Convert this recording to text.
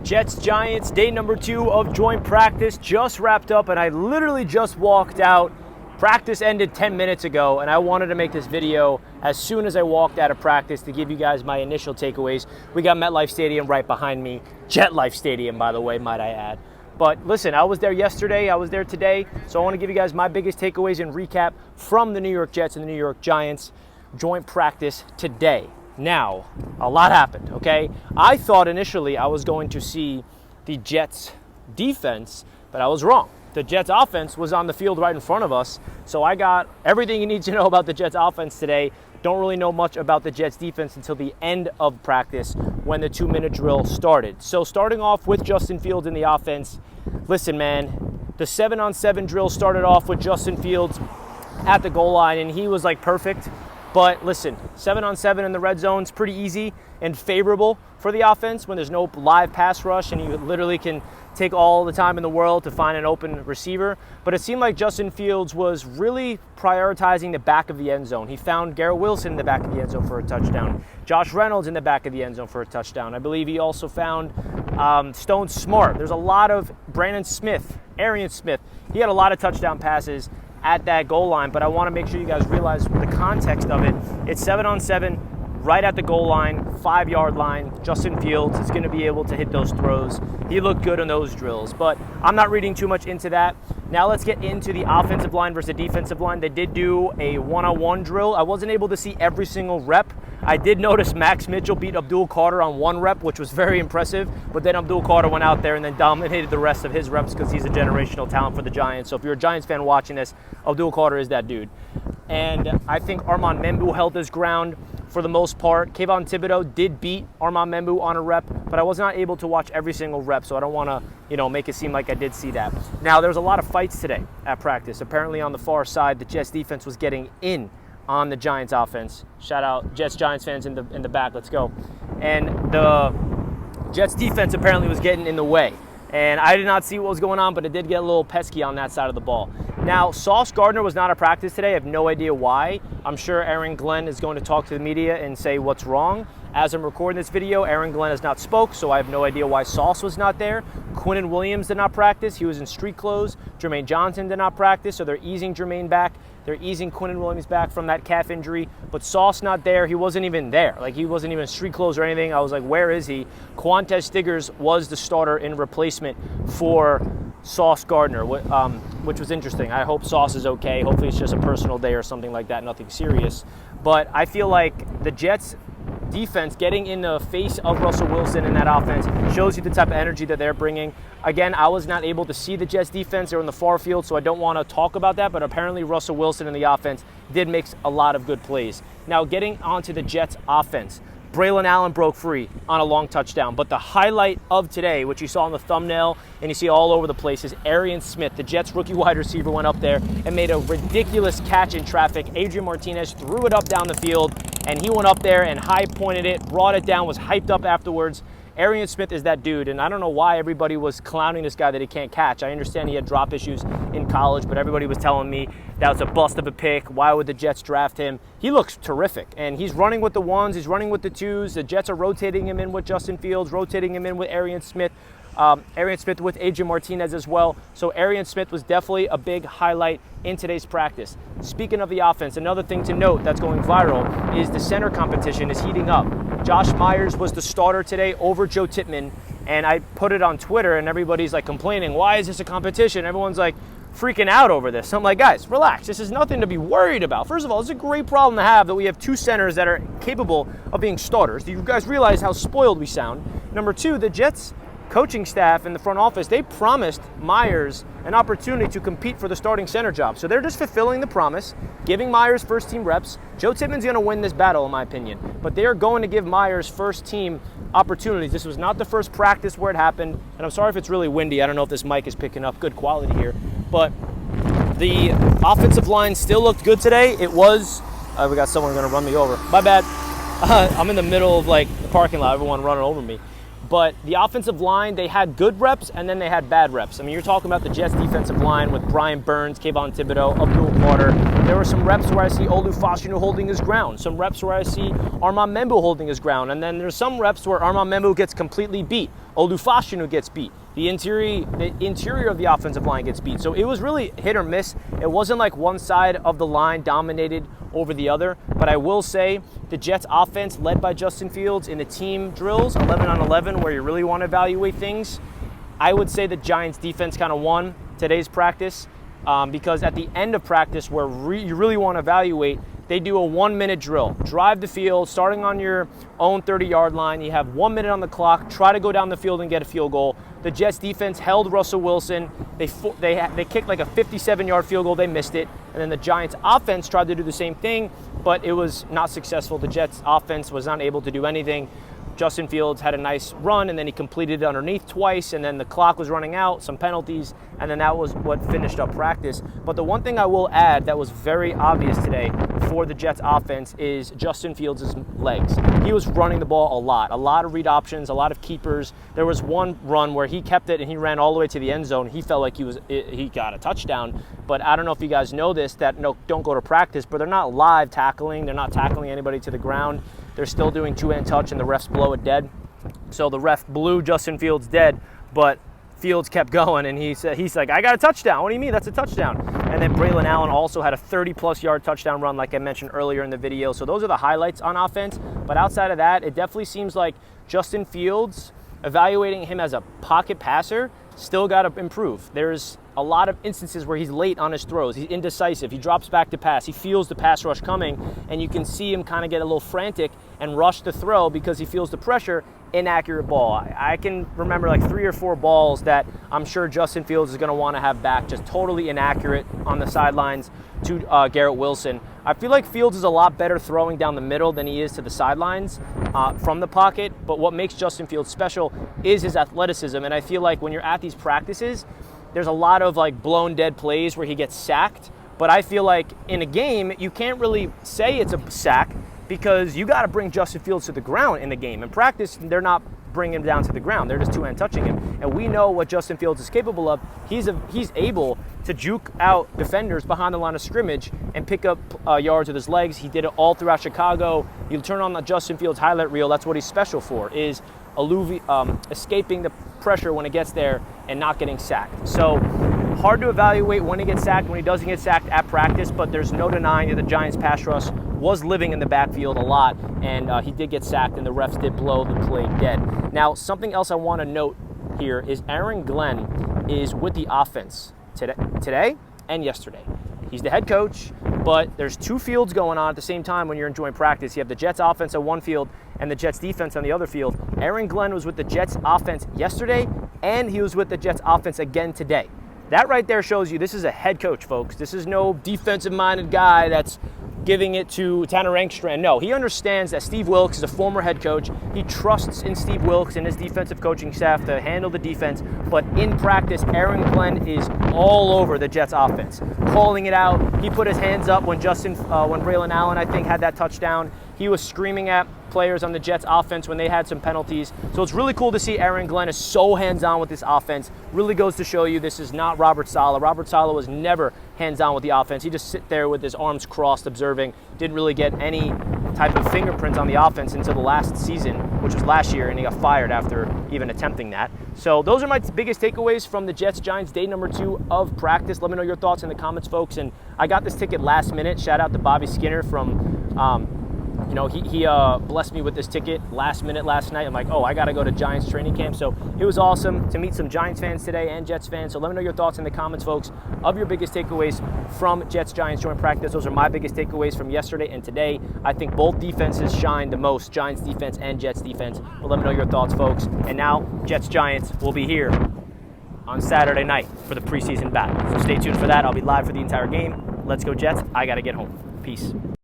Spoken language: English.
Jets Giants, day number 2 of joint practice just wrapped up, and I literally just walked out. Practice ended 10 minutes ago, and I wanted to make this video as soon as I walked out of practice to give you guys my initial takeaways. We got MetLife Stadium right behind me. JetLife Stadium, by the way, might I add. But listen, I was there yesterday, I was there today, so I want to give you guys my biggest takeaways and recap from the New York Jets and the New York Giants joint practice today. Now, a lot happened, okay? I thought initially I was going to see the Jets defense, but I was wrong. The Jets offense was on the field right in front of us, so I got everything you need to know about the Jets offense today. Don't really know much about the Jets defense until the end of practice when the 2-minute drill started. So starting off with Justin Fields in the offense, listen, man, the 7-on-7 drill started off with Justin Fields at the goal line, and he was like perfect. But listen, 7-on-7 in the red zone is pretty easy and favorable for the offense when there's no live pass rush and you literally can take all the time in the world to find an open receiver. But it seemed like Justin Fields was really prioritizing the back of the end zone. He found Garrett Wilson in the back of the end zone for a touchdown. Josh Reynolds in the back of the end zone for a touchdown. I believe he also found Stone Smart. There's a lot of Brandon Smith, Arian Smith. He had a lot of touchdown passes at that goal line, but I want to make sure you guys realize the context of it. It's 7-on-7 right at the goal line, 5-yard line. Justin Fields is going to be able to hit those throws. He looked good on those drills, but I'm not reading too much into that. Now let's get into the offensive line versus the defensive line. They did do a one-on-one drill. I wasn't able to see every single rep. I did notice Max Mitchell beat Abdul Carter on one rep, which was very impressive, but then Abdul Carter went out there and then dominated the rest of his reps because he's a generational talent for the Giants. So if you're a Giants fan watching this, Abdul Carter is that dude. And I think Armand Membou held his ground for the most part. Kayvon Thibodeau did beat Armand Membou on a rep, but I was not able to watch every single rep, so I don't want to, make it seem like I did see that. Now, there was a lot of fights today at practice. Apparently on the far side, the Jets defense was getting in on the Giants offense. Shout out Jets Giants fans in the back. Let's go. And the Jets defense apparently was getting in the way. And I did not see what was going on, but it did get a little pesky on that side of the ball. Now, Sauce Gardner was not at practice today. I have no idea why. I'm sure Aaron Glenn is going to talk to the media and say what's wrong. As I'm recording this video, Aaron Glenn has not spoke, so I have no idea why Sauce was not there. Quinnen Williams did not practice. He was in street clothes. Jermaine Johnson did not practice, so they're easing Jermaine back. They're easing Quinnen Williams back from that calf injury, but Sauce not there. He wasn't even there. Like, he wasn't even in street clothes or anything. I was like, where is he? Quantez Stiggers was the starter in replacement for Sauce Gardner, which was interesting. I hope Sauce is okay. Hopefully it's just a personal day or something like that, nothing serious. But I feel like the Jets defense getting in the face of Russell Wilson in that offense shows you the type of energy that they're bringing. Again, I was not able to see the Jets defense. They were in the far field, so I don't want to talk about that, but apparently Russell Wilson in the offense did make a lot of good plays. Now, getting onto the Jets offense, Braylon Allen broke free on a long touchdown, but the highlight of today, which you saw in the thumbnail and you see all over the place, is Arian Smith, the Jets rookie wide receiver, went up there and made a ridiculous catch in traffic. Adrian Martinez threw it up down the field, and he went up there and high-pointed it, brought it down, was hyped up afterwards. Arian Smith is that dude, and I don't know why everybody was clowning this guy that he can't catch. I understand he had drop issues in college, but everybody was telling me that was a bust of a pick. Why would the Jets draft him? He looks terrific, and he's running with the ones, he's running with the twos. The Jets are rotating him in with Justin Fields, rotating him in with Arian Smith. Arian Smith with Adrian Martinez as well. So Arian Smith was definitely a big highlight in today's practice. Speaking of the offense, another thing to note that's going viral is the center competition is heating up. Josh Myers was the starter today over Joe Tippmann, and I put it on Twitter and everybody's like complaining, why is this a competition? Everyone's like freaking out over this. I'm like, guys, relax. This is nothing to be worried about. First of all, it's a great problem to have that we have two centers that are capable of being starters. Do you guys realize how spoiled we sound? Number two, the Jets coaching staff in the front office, they promised Myers an opportunity to compete for the starting center job. So they're just fulfilling the promise, giving Myers first team reps. Joe Tippmann's going to win this battle, in my opinion, but they are going to give Myers first team opportunities. This was not the first practice where it happened, and I'm sorry if it's really windy. I don't know if this mic is picking up good quality here, but the offensive line still looked good today. It was, we got someone going to run me over. My bad. I'm in the middle of like the parking lot, everyone running over me. But the offensive line, they had good reps and then they had bad reps. I mean, you're talking about the Jets defensive line with Brian Burns, Kayvon Thibodeau, Abdul Carter. There were some reps where I see Olu Fashanu holding his ground. Some reps where I see Armand Membu holding his ground. And then there's some reps where Armand Membu gets completely beat. Olu Fashanu gets beat. The interior of the offensive line gets beat. So it was really hit or miss. It wasn't like one side of the line dominated over the other. But I will say the Jets offense led by Justin Fields in the team drills, 11 on 11, where you really want to evaluate things. I would say the Giants defense kind of won today's practice because at the end of practice where you really want to evaluate, they do a 1-minute drill. Drive the field, starting on your own 30-yard line. You have 1 minute on the clock. Try to go down the field and get a field goal. The Jets defense held Russell Wilson. They kicked like a 57-yard field goal. They missed it. And then the Giants offense tried to do the same thing, but it was not successful. The Jets offense was not able to do anything. Justin Fields had a nice run, and then he completed it underneath twice, and then the clock was running out, some penalties, and then that was what finished up practice. But the one thing I will add that was very obvious today for the Jets offense is Justin Fields' legs. He was running the ball a lot of read options, a lot of keepers. There was one run where he kept it and he ran all the way to the end zone. He felt like he got a touchdown. But I don't know if you guys know this, that don't go to practice, but they're not live tackling. They're not tackling anybody to the ground. They're still doing two-hand touch, and the refs blow it dead. So the ref blew Justin Fields dead, but Fields kept going, and he's like, I got a touchdown. What do you mean? That's a touchdown. And then Braylon Allen also had a 30-plus yard touchdown run, like I mentioned earlier in the video. So those are the highlights on offense. But outside of that, it definitely seems like Justin Fields, evaluating him as a pocket passer, still got to improve. There's a lot of instances where he's late on his throws. He's indecisive. He drops back to pass. He feels the pass rush coming, and you can see him kind of get a little frantic and rush the throw because he feels the pressure. Inaccurate ball. I can remember like 3 or 4 balls that I'm sure Justin Fields is going to want to have back, just totally inaccurate on the sidelines to Garrett Wilson. I feel like Fields is a lot better throwing down the middle than he is to the sidelines from the pocket, but what makes Justin Fields special is his athleticism, and I feel like when you're at these practices, there's a lot of like blown dead plays where he gets sacked, but I feel like in a game, you can't really say it's a sack because you got to bring Justin Fields to the ground in the game. In practice, they're not bringing him down to the ground. They're just two-hand touching him. And we know what Justin Fields is capable of. He's able to juke out defenders behind the line of scrimmage and pick up yards with his legs. He did it all throughout Chicago. You turn on the Justin Fields highlight reel, that's what he's special for, is escaping the pressure when it gets there and not getting sacked. So hard to evaluate when he gets sacked, when he doesn't get sacked at practice, but there's no denying that the Giants pass rush was living in the backfield a lot, and he did get sacked, and the refs did blow the play dead. Now, something else I want to note here is Aaron Glenn is with the offense today and yesterday. He's the head coach, but there's 2 fields going on at the same time when you're enjoying practice. You have the Jets offense on one field and the Jets defense on the other field. Aaron Glenn was with the Jets offense yesterday, and he was with the Jets offense again today. That right there shows you this is a head coach, folks. This is no defensive-minded guy that's giving it to Tanner Engstrand. No, he understands that Steve Wilks is a former head coach. He trusts in Steve Wilks and his defensive coaching staff to handle the defense. But in practice, Aaron Glenn is all over the Jets offense, calling it out. He put his hands up when Braylon Allen, I think, had that touchdown. He was screaming at players on the Jets offense when they had some penalties. So it's really cool to see Aaron Glenn is so hands-on with this offense. Really goes to show you this is not Robert Saleh. Robert Saleh was never hands-on with the offense. He just sit there with his arms crossed observing. Didn't really get any type of fingerprints on the offense until the last season, which was last year, and he got fired after even attempting that. So those are my biggest takeaways from the Jets-Giants day number 2 of practice. Let me know your thoughts in the comments, folks. And I got this ticket last minute. Shout out to Bobby Skinner from he blessed me with this ticket last minute last night. I'm like, I got to go to Giants training camp. So it was awesome to meet some Giants fans today and Jets fans. So let me know your thoughts in the comments, folks, of your biggest takeaways from Jets-Giants joint practice. Those are my biggest takeaways from yesterday and today. I think both defenses shined the most, Giants defense and Jets defense. But let me know your thoughts, folks. And now Jets-Giants will be here on Saturday night for the preseason battle. So stay tuned for that. I'll be live for the entire game. Let's go Jets. I got to get home. Peace.